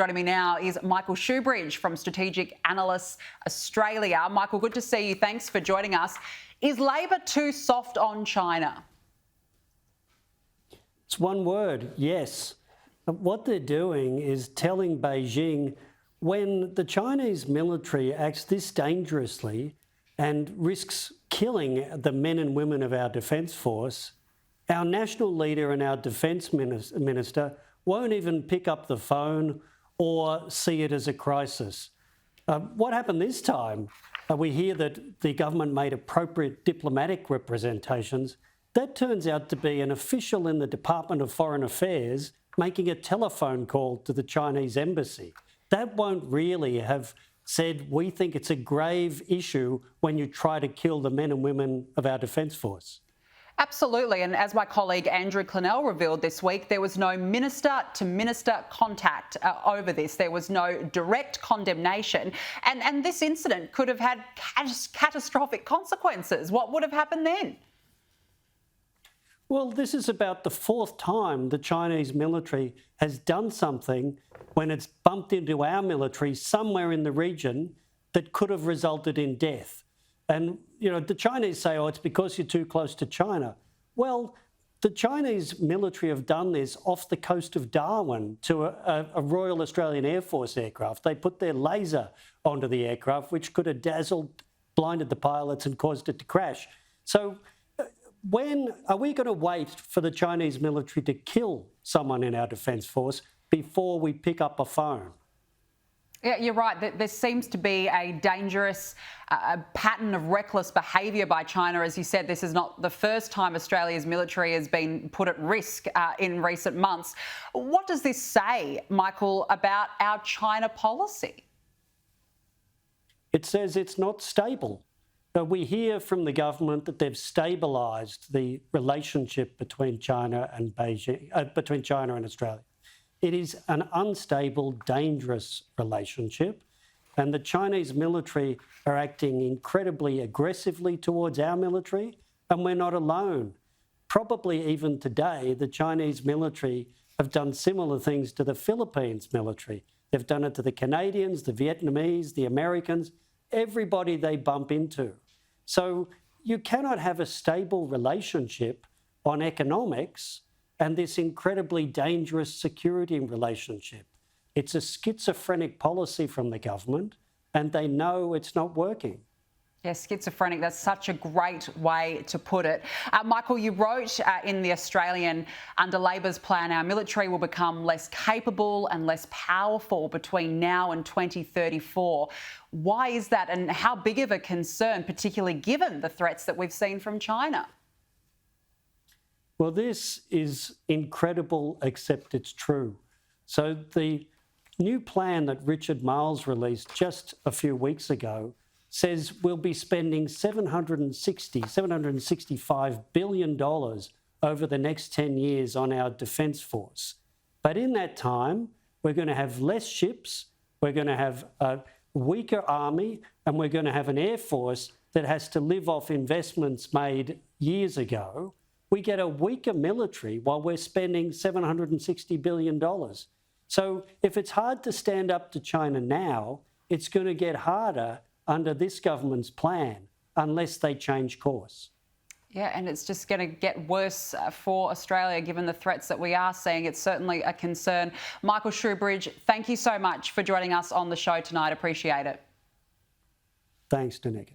Joining me now is Michael Shoebridge from Strategic Analysts Australia. Michael, good to see you. Thanks for joining us. Is Labor too soft on China? It's one word, yes. What they're doing is telling Beijing when the Chinese military acts this dangerously and risks killing the men and women of our defence force, our national leader and our defence minister won't even pick up the phone or see it as a crisis. What happened this time? We hear that the government made appropriate diplomatic representations. That turns out to be an official in the Department of Foreign Affairs making a telephone call to the Chinese embassy. That won't really have said, we think it's a grave issue when you try to kill the men and women of our defence force. Absolutely, and as my colleague Andrew Clennell revealed this week, there was no minister-to-minister contact over this. There was no direct condemnation, and this incident could have had catastrophic consequences. What would have happened then? Well, this is about the fourth time the Chinese military has done something when it's bumped into our military somewhere in the region that could have resulted in death. And, the Chinese say, oh, it's because you're too close to China. Well, the Chinese military have done this off the coast of Darwin to a Royal Australian Airforce aircraft. They put their laser onto the aircraft, which could have blinded the pilots and caused it to crash. So when are we going to wait for the Chinese military to kill someone in our defence force before we pick up a phone? Yeah, you're right. There seems to be a dangerous pattern of reckless behaviour by China. As you said, this is not the first time Australia's military has been put at risk in recent months. What does this say, Michael, about our China policy? It says it's not stable. We hear from the government that they've stabilised the relationship between China and Beijing, between China and Australia. It is an unstable, dangerous relationship, and the Chinese military are acting incredibly aggressively towards our military, and we're not alone. Probably even today, the Chinese military have done similar things to the Philippines military. They've done it to the Canadians, the Vietnamese, the Americans, everybody they bump into. So you cannot have a stable relationship on economics and this incredibly dangerous security relationship. It's a schizophrenic policy from the government, and they know it's not working. Yes, schizophrenic, that's such a great way to put it. Michael, you wrote in The Australian, under Labor's plan, our military will become less capable and less powerful between now and 2034. Why is that, and how big of a concern, particularly given the threats that we've seen from China? Well, this is incredible, except it's true. So the new plan that Richard Marles released just a few weeks ago says we'll be spending $765 billion over the next 10 years on our defence force. But in that time, we're going to have less ships, we're going to have a weaker army, and we're going to have an air force that has to live off investments made years ago. We get a weaker military while we're spending $760 billion. So if it's hard to stand up to China now, it's going to get harder under this government's plan unless they change course. Yeah, and it's just going to get worse for Australia given the threats that we are seeing. It's certainly a concern. Michael Shoebridge, thank you so much for joining us on the show tonight. Appreciate it. Thanks, Danica.